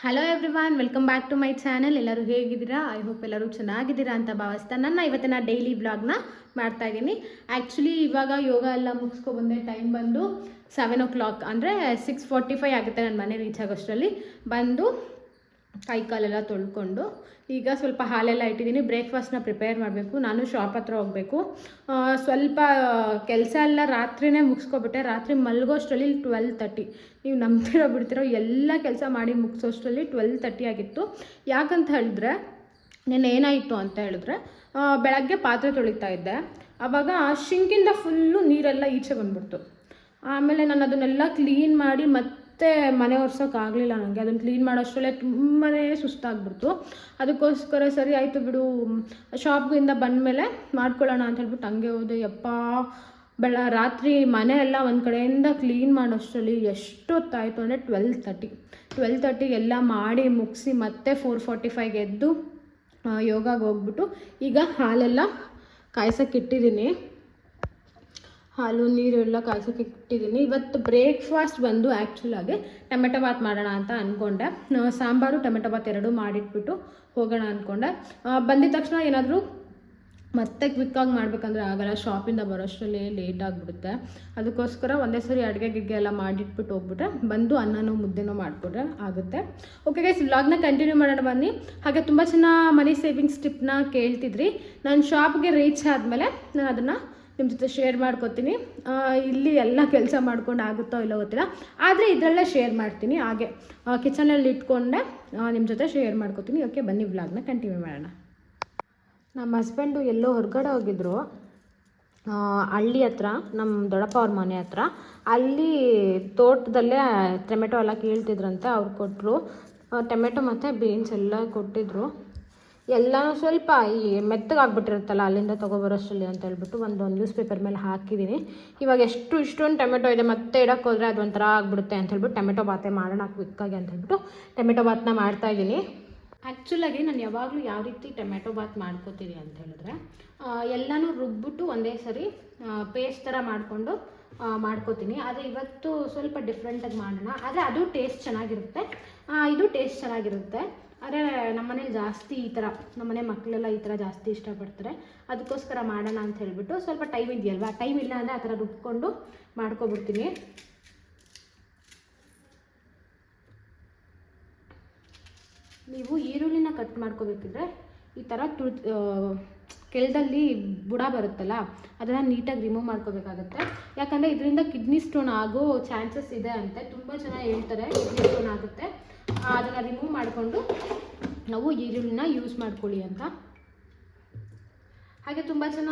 Hello everyone, welcome back to my channel. ಎಲ್ಲರೂ ಹೇಗಿದ್ದೀರಾ? I hope ಎಲ್ಲರೂ ಚೆನ್ನಾಗಿದ್ದೀರಾ ಅಂತ ಭಾವಿಸ್ತಾ ನನ್ನ ಇವತ್ತಿನ ಡೈಲಿ ಬ್ಲಾಗ್ನ ಮಾಡ್ತಾ ಇದ್ದೀನಿ. ಆ್ಯಕ್ಚುಲಿ ಇವಾಗ ಯೋಗ ಎಲ್ಲ ಮುಗಿಸ್ಕೊಬಂದೆ. ಟೈಮ್ ಬಂದು 7 o'clock, ಅಂದರೆ 6:45 ಆಗುತ್ತೆ ನನ್ನ ಮನೆ ರೀಚ್ ಆಗೋಷ್ಟರಲ್ಲಿ. ಬಂದು ಕೈ ಕಾಲೆಲ್ಲ ತೊಳ್ಕೊಂಡು ಈಗ ಸ್ವಲ್ಪ ಹಾಲೆಲ್ಲ ಇಟ್ಟಿದ್ದೀನಿ. ಬ್ರೇಕ್ಫಾಸ್ಟ್ನ ಪ್ರಿಪೇರ್ ಮಾಡಬೇಕು. ನಾನು ಶಾಪ್ ಹತ್ರ ಹೋಗಬೇಕು. ಸ್ವಲ್ಪ ಕೆಲಸ ಎಲ್ಲ ರಾತ್ರಿನೇ ಮುಗಿಸ್ಕೊಬಿಟ್ಟೆ. ರಾತ್ರಿ ಮಲಗೋಷ್ಟರಲ್ಲಿ 12:30. ನೀವು ನಂಬ್ತಿರೋ ಬಿಡ್ತಿರೋ ಎಲ್ಲ ಕೆಲಸ ಮಾಡಿ ಮುಗಿಸೋಷ್ಟರಲ್ಲಿ 12:30 ಆಗಿತ್ತು. ಯಾಕಂತ ಹೇಳಿದ್ರೆ ನೆನ್ನೆ ಏನಾಯಿತು ಅಂತ ಹೇಳಿದ್ರೆ, ಬೆಳಗ್ಗೆ ಪಾತ್ರೆ ತೊಳಿತಾ ಇದ್ದೆ. ಆವಾಗ ಶಿಂಕಿಂದ ಫುಲ್ಲು ನೀರೆಲ್ಲ ಈಚೆ ಬಂದ್ಬಿಡ್ತು. ಆಮೇಲೆ ನಾನು ಅದನ್ನೆಲ್ಲ ಕ್ಲೀನ್ ಮಾಡಿ ಮತ್ತೆ ಮನೆ ಒರೆಸೋಕ್ಕಾಗಲಿಲ್ಲ. ನನಗೆ ಅದನ್ನು ಕ್ಲೀನ್ ಮಾಡೋಷ್ಟರಲ್ಲೇ ತುಂಬಾ ಸುಸ್ತಾಗ್ಬಿಡ್ತು. ಅದಕ್ಕೋಸ್ಕರ ಸರಿ ಆಯಿತು ಬಿಡು, ಶಾಪ್ಗಿಂದ ಬಂದಮೇಲೆ ಮಾಡ್ಕೊಳ್ಳೋಣ ಅಂತ ಹೇಳ್ಬಿಟ್ಟು ಹಂಗೆ ಹೋದೆ. ರಾತ್ರಿ ಮನೆ ಎಲ್ಲ ಒಂದು ಕಡೆಯಿಂದ ಕ್ಲೀನ್ ಮಾಡೋಷ್ಟರಲ್ಲಿ ಎಷ್ಟೊತ್ತಾಯಿತು ಅಂದರೆ 12:30 ಎಲ್ಲ ಮಾಡಿ ಮುಗಿಸಿ ಮತ್ತೆ 4:45 ಎದ್ದು ಯೋಗಾಗೆ ಹೋಗ್ಬಿಟ್ಟು ಈಗ ಹಾಲೆಲ್ಲ ಕಾಯ್ಸೋಕ್ಕಿಟ್ಟಿದ್ದೀನಿ. ಹಾಲು ನೀರು ಎಲ್ಲ ಕಾಯ್ಸೋಕ್ಕೆ ಇಟ್ಟಿದ್ದೀನಿ. ಇವತ್ತು ಬ್ರೇಕ್ಫಾಸ್ಟ್ ಬಂದು ಆ್ಯಕ್ಚುಲಾಗಿ ಟೊಮೆಟೊ ಬಾತ್ ಮಾಡೋಣ ಅಂತ ಅಂದ್ಕೊಂಡೆ. ಸಾಂಬಾರು ಟೊಮೆಟೊ ಬಾತ್ ಎರಡೂ ಮಾಡಿಟ್ಬಿಟ್ಟು ಹೋಗೋಣ ಅಂದ್ಕೊಂಡೆ. ಬಂದಿದ ತಕ್ಷಣ ಏನಾದರೂ ಮತ್ತೆ ಕ್ವಿಕ್ಕಾಗಿ ಮಾಡಬೇಕಂದ್ರೆ ಆಗೋಲ್ಲ. ಶಾಪಿಂದ ಬರೋಷ್ಟರಲ್ಲಿ ಲೇಟ್ ಆಗಿಬಿಡುತ್ತೆ. ಅದಕ್ಕೋಸ್ಕರ ಒಂದೇ ಸರಿ ಅಡುಗೆ ಗಿಗ್ಗೆ ಎಲ್ಲ ಮಾಡಿಟ್ಬಿಟ್ಟು ಹೋಗ್ಬಿಟ್ರೆ ಬಂದು ಅನ್ನನೋ ಮುದ್ದೆನೋ ಮಾಡಿಬಿಟ್ರೆ ಆಗುತ್ತೆ. ಓಕೆ ಗೈಸ್, ವ್ಲಾಗ್ನ ಕಂಟಿನ್ಯೂ ಮಾಡೋಣ ಬನ್ನಿ. ಹಾಗೆ ತುಂಬ ಜನ ಮನಿ ಸೇವಿಂಗ್ಸ್ ಟಿಪ್ನ ಕೇಳ್ತಿದ್ರಿ. ನಾನು ಶಾಪ್ಗೆ ರೀಚ್ ಆದಮೇಲೆ ನಾನು ಅದನ್ನು ನಿಮ್ಮ ಜೊತೆ ಶೇರ್ ಮಾಡ್ಕೊತೀನಿ. ಇಲ್ಲಿ ಎಲ್ಲ ಕೆಲಸ ಮಾಡ್ಕೊಂಡು ಆಗುತ್ತೋ ಇಲ್ಲೋ ಗೊತ್ತಿಲ್ಲ, ಆದರೆ ಇದರಲ್ಲೇ ಶೇರ್ ಮಾಡ್ತೀನಿ. ಹಾಗೆ ಕಿಚನಲ್ಲಿ ಇಟ್ಕೊಂಡೆ ನಿಮ್ಮ ಜೊತೆ ಶೇರ್ ಮಾಡ್ಕೊತೀನಿ. ಓಕೆ ಬನ್ನಿ, ವ್ಲಾಗ್ನ ಕಂಟಿನ್ಯೂ ಮಾಡೋಣ. ನಮ್ಮ ಹಸ್ಬೆಂಡು ಎಲ್ಲೋ ಹೊರಗಡೆ ಹೋಗಿದ್ರು, ಹಳ್ಳಿ ಹತ್ರ, ನಮ್ಮ ದೊಡ್ಡಪ್ಪ ಅವ್ರ ಮನೆ ಹತ್ರ. ಅಲ್ಲಿ ತೋಟದಲ್ಲೇ ಟೊಮೆಟೊ ಎಲ್ಲ ಕೀಳ್ತಿದ್ರಂತೆ. ಅವ್ರು ಕೊಟ್ಟರು ಟೊಮೆಟೊ ಮತ್ತು ಬೀನ್ಸ್ ಎಲ್ಲ ಕೊಟ್ಟಿದ್ರು. ಎಲ್ಲನೂ ಸ್ವಲ್ಪ ಈ ಮೆತ್ತಗಾಗ್ಬಿಟ್ಟಿರುತ್ತಲ್ಲ ಅಲ್ಲಿಂದ ತೊಗೊಬರೋಷ್ಟರಲ್ಲಿ ಅಂತ ಹೇಳ್ಬಿಟ್ಟು ಒಂದು ನ್ಯೂಸ್ ಪೇಪರ್ ಮೇಲೆ ಹಾಕಿದ್ದೀನಿ. ಇವಾಗ ಇಷ್ಟೊಂದು ಟೊಮೆಟೊ ಇದೆ, ಮತ್ತೆ ಇಡಕ್ಕೆ ಹೋದರೆ ಅದು ಒಂಥರ ಆಗಿಬಿಡುತ್ತೆ ಅಂತ ಹೇಳ್ಬಿಟ್ಟು ಟೊಮೆಟೊ ಬಾತೆ ಮಾಡೋಣ ಕ್ವಿಕ್ಕಾಗಿ ಅಂತ ಹೇಳ್ಬಿಟ್ಟು ಟೊಮೆಟೊ ಬಾತನ್ನ ಮಾಡ್ತಾಯಿದ್ದೀನಿ. ಆ್ಯಕ್ಚುಲಾಗಿ ನಾನು ಯಾವಾಗಲೂ ಯಾವ ರೀತಿ ಟೊಮೆಟೊ ಬಾತ್ ಮಾಡ್ಕೋತೀನಿ ಅಂತ ಹೇಳಿದ್ರೆ, ಎಲ್ಲನೂ ರುಬ್ಬಿಟ್ಟು ಒಂದೇ ಸರಿ ಪೇಸ್ಟ್ ಥರ ಮಾಡಿಕೊಂಡು ಮಾಡ್ಕೋತೀನಿ. ಆದರೆ ಇವತ್ತು ಸ್ವಲ್ಪ ಡಿಫ್ರೆಂಟಾಗಿ ಮಾಡೋಣ. ಆದರೆ ಅದು ಟೇಸ್ಟ್ ಚೆನ್ನಾಗಿರುತ್ತೆ, ಇದು ಟೇಸ್ಟ್ ಚೆನ್ನಾಗಿರುತ್ತೆ. ಆದರೆ ನಮ್ಮನೇಲಿ ಜಾಸ್ತಿ ಈ ಥರ, ನಮ್ಮನೆ ಮಕ್ಕಳೆಲ್ಲ ಈ ಥರ ಜಾಸ್ತಿ ಇಷ್ಟಪಡ್ತಾರೆ. ಅದಕ್ಕೋಸ್ಕರ ಮಾಡೋಣ ಅಂತ ಹೇಳ್ಬಿಟ್ಟು, ಸ್ವಲ್ಪ ಟೈಮ್ ಇದೆಯಲ್ವಾ, ಟೈಮ್ ಇಲ್ಲ ಅಂದರೆ ಆ ಥರ ರುಬ್ಕೊಂಡು ಮಾಡ್ಕೊಬಿಡ್ತೀನಿ. ನೀವು ಈರುಳ್ಳಿನ ಕಟ್ ಮಾಡ್ಕೋಬೇಕಿದ್ರೆ ಈ ಥರ ಕೆಳದಲ್ಲಿ ಬುಡ ಬರುತ್ತಲ್ಲ, ಅದನ್ನು ನೀಟಾಗಿ ರಿಮೂವ್ ಮಾಡ್ಕೋಬೇಕಾಗತ್ತೆ. ಯಾಕಂದರೆ ಇದರಿಂದ ಕಿಡ್ನಿ ಸ್ಟೋನ್ ಆಗೋ ಚಾನ್ಸಸ್ ಇದೆ ಅಂತೆ. ತುಂಬ ಜನ ಹೇಳ್ತಾರೆ ಕಿಡ್ನಿ ಸ್ಟೋನ್ ಆಗುತ್ತೆ. ಅದನ್ನು ರಿಮೂವ್ ಮಾಡಿಕೊಂಡು ನಾವು ಈರುಳ್ಳಿನ ಯೂಸ್ ಮಾಡ್ಕೊಳ್ಳಿ ಅಂತ. ಹಾಗೆ ತುಂಬ ಜನ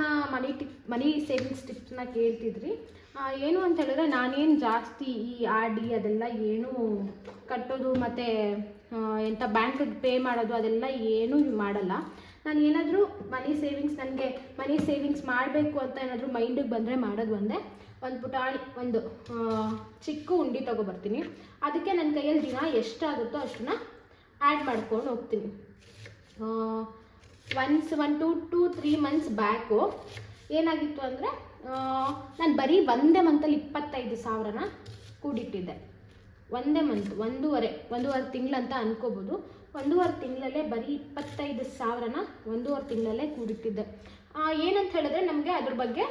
ಮನಿ ಸೇವಿಂಗ್ಸ್ ಟಿಪ್ಸ್ನ ಕೇಳ್ತಿದ್ರಿ. ಏನು ಅಂತ ಹೇಳಿದ್ರೆ, ನಾನೇನು ಜಾಸ್ತಿ ಈ ಆರ್ ಡಿ ಅದೆಲ್ಲ ಏನು ಕಟ್ಟೋದು ಮತ್ತು ಎಂಥ ಬ್ಯಾಂಕಿಗೆ ಪೇ ಮಾಡೋದು ಅದೆಲ್ಲ ಏನೂ ಮಾಡಲ್ಲ. ನಾನು ಏನಾದರೂ ನನಗೆ ಮನಿ ಸೇವಿಂಗ್ಸ್ ಮಾಡಬೇಕು ಅಂತ ಏನಾದರೂ ಮೈಂಡಿಗೆ ಬಂದರೆ ಮಾಡೋದು ಒಂದು ಪುಟಾಣಿ, ಒಂದು ಚಿಕ್ಕ ಉಂಡೆ ತೊಗೊಬರ್ತೀನಿ. ಅದಕ್ಕೆ ನನ್ನ ಕೈಯಲ್ಲಿ ದಿನ ಎಷ್ಟಾಗುತ್ತೋ ಅಷ್ಟನ್ನ ಆ್ಯಡ್ ಮಾಡ್ಕೊಂಡು ಹೋಗ್ತೀನಿ. 1 to 3 months ಬ್ಯಾಕು ಏನಾಗಿತ್ತು ಅಂದರೆ, ನಾನು ಬರೀ ಒಂದೇ ಮಂತಲ್ಲಿ 25,000ನ ಕೂಡಿಟ್ಟಿದ್ದೆ. ಒಂದೇ ಮಂತ್, ಒಂದೂವರೆ ತಿಂಗಳಂತ ಅನ್ಕೋಬೋದು. 1.5 ತಿಂಗಳಲ್ಲೇ ಬರೀ 25,000ನ 1.5 ತಿಂಗಳಲ್ಲೇ ಕೂಡಿಟ್ಟಿದ್ದೆ. ಏನಂತ ಹೇಳಿದ್ರೆ, ನಮಗೆ ಅದ್ರ ಬಗ್ಗೆ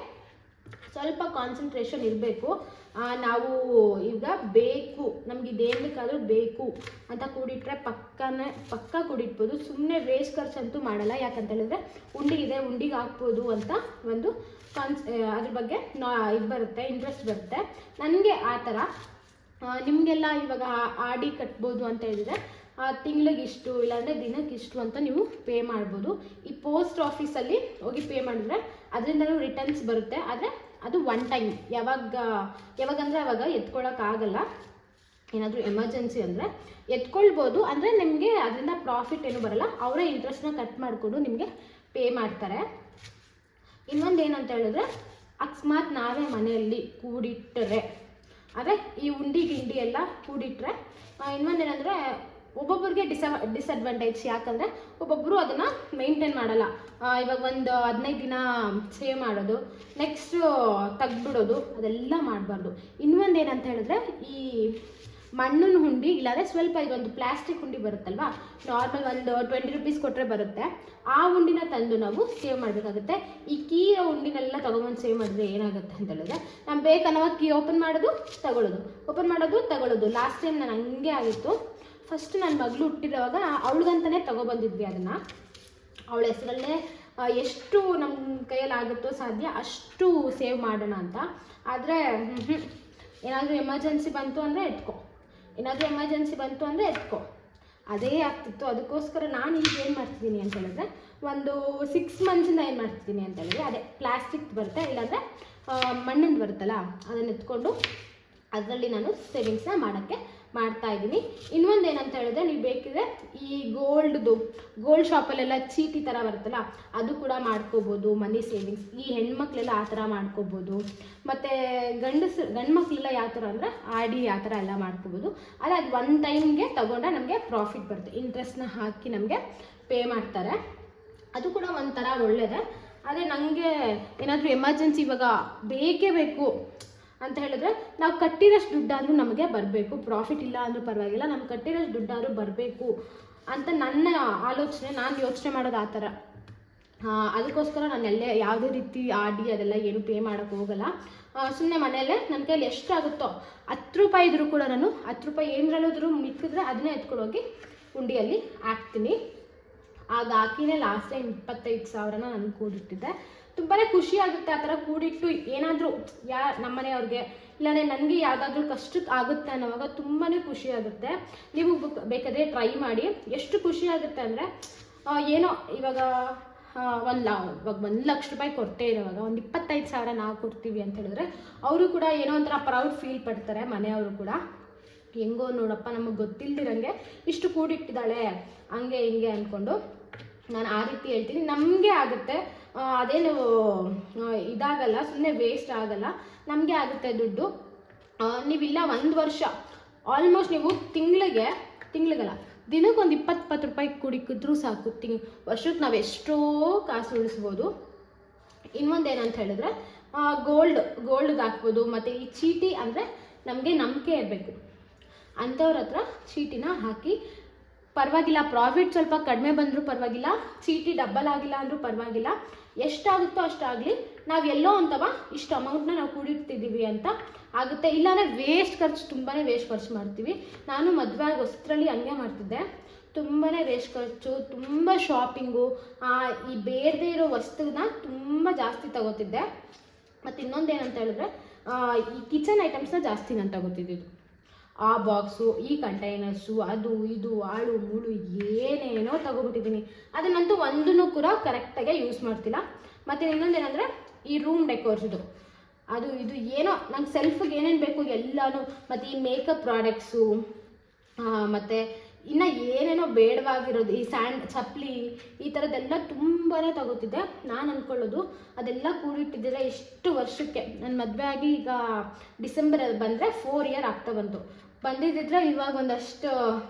ಸ್ವಲ್ಪ ಕಾನ್ಸಂಟ್ರೇಷನ್ ಇರಬೇಕು. ನಾವು ಈಗ ನಮ್ಗೆ ಇದೇನಕ್ಕಾದರೂ ಬೇಕು ಅಂತ ಕೂಡಿಟ್ರೆ ಪಕ್ಕ ಕೂಡಿಟ್ಬೋದು. ಸುಮ್ಮನೆ ವೇಸ್ಟ್ ಖರ್ಚಂತೂ ಮಾಡಲ್ಲ. ಯಾಕಂತ ಹೇಳಿದ್ರೆ ಉಂಡಿಗೆ ಹಾಕ್ಬೋದು ಅಂತ ಒಂದು ಅದ್ರ ಬಗ್ಗೆ ಇದು ಬರುತ್ತೆ, ಇಂಟ್ರೆಸ್ಟ್ ಬರುತ್ತೆ ನನಗೆ. ಆ ಥರ ನಿಮಗೆಲ್ಲ ಇವಾಗ ಆರ್ ಡಿ ಕಟ್ಬೋದು ಅಂತ ಹೇಳಿದರೆ ತಿಂಗಳಿಗೆ ಇಷ್ಟು, ಇಲ್ಲಾಂದರೆ ದಿನಕ್ಕೆ ಇಷ್ಟು ಅಂತ ನೀವು ಪೇ ಮಾಡ್ಬೋದು. ಈ ಪೋಸ್ಟ್ ಆಫೀಸಲ್ಲಿ ಹೋಗಿ ಪೇ ಮಾಡಿದ್ರೆ ಅದರಿಂದಲೂ ರಿಟರ್ನ್ಸ್ ಬರುತ್ತೆ. ಆದರೆ ಅದು ಒನ್ ಟೈಮ್, ಯಾವಾಗಂದರೆ ಅವಾಗ ಎತ್ಕೊಳ್ಳೋಕ್ಕಾಗಲ್ಲ. ಏನಾದರೂ ಎಮರ್ಜೆನ್ಸಿ ಅಂದರೆ ಎತ್ಕೊಳ್ಬೋದು, ಅಂದರೆ ನಿಮಗೆ ಅದರಿಂದ ಪ್ರಾಫಿಟ್ ಏನೂ ಬರಲ್ಲ. ಅವರೇ ಇಂಟ್ರೆಸ್ಟ್ನ ಕಟ್ ಮಾಡಿಕೊಂಡು ನಿಮಗೆ ಪೇ ಮಾಡ್ತಾರೆ. ಇನ್ನೊಂದು ಏನಂತ ಹೇಳಿದ್ರೆ, ಅಕಸ್ಮಾತ್ ನಾವೇ ಮನೆಯಲ್ಲಿ ಕೂಡಿಟ್ಟರೆ, ಆದರೆ ಈ ಗಿಂಡಿ ಎಲ್ಲ ಕೂಡಿಟ್ರೆ, ಇನ್ನೊಂದೇನೆಂದರೆ ಒಬ್ಬೊಬ್ಬರಿಗೆ ಡಿಸಡ್ವಾಂಟೇಜ್. ಯಾಕಂದರೆ ಒಬ್ಬೊಬ್ಬರು ಅದನ್ನು ಮೇಂಟೈನ್ ಮಾಡಲ್ಲ. ಇವಾಗ ಒಂದು 15 ದಿನ ಸೇವ್ ಮಾಡೋದು, ನೆಕ್ಸ್ಟು ತೆಗ್ದುಬಿಡೋದು, ಅದೆಲ್ಲ ಮಾಡಬಾರ್ದು. ಇನ್ನೊಂದು ಏನಂತ ಹೇಳಿದ್ರೆ, ಈ ಮಣ್ಣಿನ ಹುಂಡಿ, ಇಲ್ಲಾಂದರೆ ಸ್ವಲ್ಪ ಇದೊಂದು ಪ್ಲಾಸ್ಟಿಕ್ ಹುಂಡಿ ಬರುತ್ತಲ್ವಾ, ನಾರ್ಮಲ್ ಒಂದು 20 ರೂಪೀಸ್ ಕೊಟ್ಟರೆ ಬರುತ್ತೆ. ಆ ಹುಂಡಿನ ತಂದು ನಾವು ಸೇವ್ ಮಾಡಬೇಕಾಗುತ್ತೆ. ಈ ಕೀ ಹುಂಡಿನೆಲ್ಲ ತೊಗೊಂಬಂದು ಸೇವ್ ಮಾಡಿದ್ರೆ ಏನಾಗುತ್ತೆ ಅಂತ ಹೇಳಿದ್ರೆ, ನಾನು ಬೇಕನ್ನೋವಾಗ ಕೀ ಓಪನ್ ಮಾಡೋದು ತಗೊಳ್ಳೋದು, ಓಪನ್ ಮಾಡೋದು ತಗೊಳ್ಳೋದು. ಲಾಸ್ಟ್ ಟೈಮ್ ನಾನು ಹಂಗೆ ಆಗಿತ್ತು. ಫಸ್ಟ್ ನನ್ನ ಮಗಳು ಹುಟ್ಟಿರುವಾಗ ಅವಳಿಗಂತಲೇ ತೊಗೊಬಂದಿದ್ವಿ ಅದನ್ನು. ಅವಳ ಹೆಸರಲ್ಲೇ ಎಷ್ಟು ನಮ್ಮ ಕೈಯಲ್ಲಿ ಆಗುತ್ತೋ ಸಾಧ್ಯ ಅಷ್ಟು ಸೇವ್ ಮಾಡೋಣ ಅಂತ. ಆದರೆ ಏನಾದರೂ ಎಮರ್ಜೆನ್ಸಿ ಬಂತು ಅಂದರೆ ಎತ್ಕೊ, ಅದೇ ಆಗ್ತಿತ್ತು. ಅದಕ್ಕೋಸ್ಕರ ನಾನು ಈಗ ಏನು ಮಾಡ್ತಿದ್ದೀನಿ ಅಂತ ಹೇಳಿದ್ರೆ, ಒಂದು 6 ಮಂತ್ಸಿಂದ ಏನು ಮಾಡ್ತಿದ್ದೀನಿ ಅಂತ ಹೇಳಿದ್ರೆ, ಅದೇ ಪ್ಲಾಸ್ಟಿಕ್ ಬರುತ್ತೆ, ಇಲ್ಲಾಂದರೆ ಮಣ್ಣಿಂದ ಬರುತ್ತಲ್ಲ ಅದನ್ನು ಎತ್ಕೊಂಡು ಅದರಲ್ಲಿ ನಾನು ಸೇವಿಂಗ್ಸ್ನ ಮಾಡೋಕ್ಕೆ ಮಾಡ್ತಾಯಿದ್ದೀನಿ. ಇನ್ನೊಂದು ಏನಂತ ಹೇಳಿದ್ರೆ, ನೀವು ಬೇಕಿದ್ರೆ ಈ ಗೋಲ್ಡ್ ಶಾಪಲ್ಲೆಲ್ಲ ಚೀಟಿ ಥರ ಬರುತ್ತಲ್ಲ ಅದು ಕೂಡ ಮಾಡ್ಕೋಬೋದು ಮನಿ ಸೇವಿಂಗ್ಸ್. ಈ ಹೆಣ್ಮಕ್ಳೆಲ್ಲ ಆ ಥರ ಮಾಡ್ಕೋಬೋದು. ಮತ್ತು ಗಂಡು ಮಕ್ಕಳೆಲ್ಲ ಯಾವ ಥರ ಅಂದರೆ RD ಆ ಥರ ಎಲ್ಲ ಮಾಡ್ಕೋಬೋದು. ಅದು ಒನ್ ಟೈಮ್ಗೆ ತಗೊಂಡ್ರೆ ನಮಗೆ ಪ್ರಾಫಿಟ್ ಬರುತ್ತೆ. ಇಂಟ್ರೆಸ್ಟ್ನ ಹಾಕಿ ನಮಗೆ ಪೇ ಮಾಡ್ತಾರೆ. ಅದು ಕೂಡ ಒಂಥರ ಒಳ್ಳೆಯದೇ. ಆದರೆ ನನಗೆ ಏನಾದರೂ ಎಮರ್ಜೆನ್ಸಿ ಇವಾಗ ಬೇಕೇ ಬೇಕು ಅಂತ ಹೇಳಿದ್ರೆ, ನಾವು ಕಟ್ಟಿರೋಷ್ಟು ದುಡ್ಡಾದರೂ ನಮಗೆ ಬರಬೇಕು. ಪ್ರಾಫಿಟ್ ಇಲ್ಲ ಅಂದರೂ ಪರವಾಗಿಲ್ಲ, ನಮ್ಗೆ ಕಟ್ಟಿರೋಷ್ಟು ದುಡ್ಡಾದರೂ ಬರಬೇಕು ಅಂತ ನನ್ನ ಆಲೋಚನೆ. ನಾನು ಯೋಚನೆ ಮಾಡೋದು ಆ ಥರ. ಅದಕ್ಕೋಸ್ಕರ ನಾನು ಯಾವುದೇ ರೀತಿ RD ಅದೆಲ್ಲ ಏನು ಪೇ ಮಾಡೋಕ್ಕೆ ಹೋಗಲ್ಲ. ಸುಮ್ಮನೆ ಮನೆಯಲ್ಲೇ ನನ್ನ ಕೈಯಲ್ಲಿ ಎಷ್ಟಾಗುತ್ತೋ 10 ರೂಪಾಯಿ ಇದ್ರೂ ಕೂಡ ನಾನು 10 ರೂಪಾಯಿ ಏನರಲ್ಲಿದ್ರೂ ಮಿಕ್ಕಿದ್ರೆ ಅದನ್ನೇ ಎತ್ಕೊಂಡೋಗಿ ಉಂಡಿಯಲ್ಲಿ ಹಾಕ್ತೀನಿ. ಆಗ ಹಾಕಿನೇ ಲಾಸ್ಟ್ ಟೈಮ್ 25,000 ನಾನು ಕೂಡಿಟ್ಟಿದ್ದೆ. ತುಂಬಾ ಖುಷಿ ಆಗುತ್ತೆ ಆ ಥರ ಕೂಡಿಟ್ಟು. ಏನಾದರೂ ನಮ್ಮ ಮನೆಯವ್ರಿಗೆ ಇಲ್ಲಾಂದರೆ ನನಗೆ ಯಾವುದಾದ್ರೂ ಕಷ್ಟಕ್ಕೆ ಆಗುತ್ತೆ ಅನ್ನೋವಾಗ ತುಂಬಾ ಖುಷಿ ಆಗುತ್ತೆ. ನೀವು ಬೇಕಾದರೆ ಟ್ರೈ ಮಾಡಿ. ಎಷ್ಟು ಖುಷಿ ಆಗುತ್ತೆ ಅಂದರೆ, ಏನೋ ಇವಾಗ 1 ಲಕ್ಷ ರೂಪಾಯಿ ಕೊಡ್ತೇ ಇರೋವಾಗ ಒಂದು 25,000 ನಾವು ಕೊಡ್ತೀವಿ ಅಂತ ಹೇಳಿದ್ರೆ, ಅವರು ಕೂಡ ಏನೋ ಒಂಥರ ಪ್ರೌಡ್ ಫೀಲ್ ಪಡ್ತಾರೆ. ಮನೆಯವರು ಕೂಡ ಹೆಂಗೋ ನೋಡಪ್ಪ ನಮಗೆ ಗೊತ್ತಿಲ್ದಿರಂಗೆ ಇಷ್ಟು ಕೂಡಿಟ್ಟಿದ್ದಾಳೆ ಹಂಗೆ ಹಿಂಗೆ ಅಂದ್ಕೊಂಡು ನಾನು ಆ ರೀತಿ ಹೇಳ್ತೀನಿ. ನಮಗೆ ಆಗುತ್ತೆ, ಅದೇನು ಇದಾಗಲ್ಲ, ಸುಮ್ಮನೆ ವೇಸ್ಟ್ ಆಗಲ್ಲ, ನಮಗೆ ಆಗುತ್ತೆ ದುಡ್ಡು. ನೀವಿಲ್ಲ 1 ವರ್ಷ ಆಲ್ಮೋಸ್ಟ್ ನೀವು ತಿಂಗಳಿಗಲ್ಲ ದಿನಕ್ಕೊಂದು 20 ರೂಪಾಯಿ ಕುಡಿಕಿದ್ರೂ ಸಾಕು. ವರ್ಷಕ್ಕೆ ನಾವು ಎಷ್ಟೋ ಕಾಸು ಉಳಿಸ್ಬೋದು. ಇನ್ನೊಂದು ಏನಂತ ಹೇಳಿದ್ರೆ, ಗೋಲ್ಡ್ಗೆ ಹಾಕ್ಬೋದು. ಮತ್ತು ಈ ಚೀಟಿ ಅಂದರೆ ನಮಗೆ ನಂಬಿಕೆ ಇರಬೇಕು. ಅಂಥವ್ರ ಹತ್ರ ಚೀಟಿನ ಹಾಕಿ ಪರವಾಗಿಲ್ಲ, ಪ್ರಾಫಿಟ್ ಸ್ವಲ್ಪ ಕಡಿಮೆ ಬಂದರೂ ಪರವಾಗಿಲ್ಲ, ಚೀಟಿ ಡಬ್ಬಲ್ ಆಗಿಲ್ಲ ಅಂದರೂ ಪರವಾಗಿಲ್ಲ, ಎಷ್ಟಾಗುತ್ತೋ ಅಷ್ಟಾಗಲಿ, ನಾವು ಎಲ್ಲೋ ಅಂತವ ಇಷ್ಟು ಅಮೌಂಟ್ನ ನಾವು ಕೂಡಿಡ್ತಿದ್ದೀವಿ ಅಂತ ಆಗುತ್ತೆ. ಇಲ್ಲಾಂದರೆ ತುಂಬಾ ವೇಸ್ಟ್ ಖರ್ಚು ಮಾಡ್ತೀವಿ. ನಾನು ಮದುವೆ ಆಗಿ ಹೊಸದ್ರಲ್ಲಿ ಹಂಗೆ ಮಾಡ್ತಿದ್ದೆ. ತುಂಬಾ ವೇಸ್ಟ್ ಖರ್ಚು, ತುಂಬ ಶಾಪಿಂಗು, ಈ ಬೇಡದೇ ಇರೋ ವಸ್ತುನ ತುಂಬ ಜಾಸ್ತಿ ತಗೋತಿದ್ದೆ. ಮತ್ತು ಇನ್ನೊಂದು ಏನಂತ ಹೇಳಿದ್ರೆ, ಈ ಕಿಚನ್ ಐಟಮ್ಸ್ನ ಜಾಸ್ತಿ ನಾನು ತಗೋತಿದ್ದಿದ್ದು. ಆ ಬಾಕ್ಸು, ಈ ಕಂಟೈನರ್ಸು, ಅದು ಇದು ಆಳು ಮೂಳು ಏನೇನೋ ತಗೋಬಿಟ್ಟಿದ್ದೀನಿ. ಅದನ್ನಂತೂ ಒಂದೂ ಕೂಡ ಕರೆಕ್ಟಾಗೆ ಯೂಸ್ ಮಾಡ್ತಿಲ್ಲ. ಮತ್ತು ಇನ್ನೊಂದು ಏನಂದರೆ, ಈ ರೂಮ್ ಡೆಕೋರ್ಸಿದು ಅದು ಇದು ಏನೋ ನಂಗೆ ಸೆಲ್ಫಿಗೆ ಏನೇನು ಬೇಕು ಎಲ್ಲನೂ, ಮತ್ತು ಈ ಮೇಕಪ್ ಪ್ರಾಡಕ್ಟ್ಸು, ಮತ್ತು ಇನ್ನು ಏನೇನೋ ಬೇಡವಾಗಿರೋದು, ಈ ಚಪ್ಪಲಿ, ಈ ಥರದ್ದೆಲ್ಲ ತುಂಬಾ ತಗೋತಿದ್ದೆ. ನಾನು ಅಂದ್ಕೊಳ್ಳೋದು ಅದೆಲ್ಲ ಕೂಡಿಟ್ಟಿದ್ದರೆ ಎಷ್ಟು ವರ್ಷಕ್ಕೆ. ನನ್ನ ಮದುವೆ ಆಗಿ ಈಗ ಡಿಸೆಂಬರಲ್ಲಿ ಬಂದರೆ 4 ಇಯರ್ ಆಗ್ತಾ ಬಂದಿದ್ದಿದ್ರೆ ಇವಾಗ ಒಂದಷ್ಟು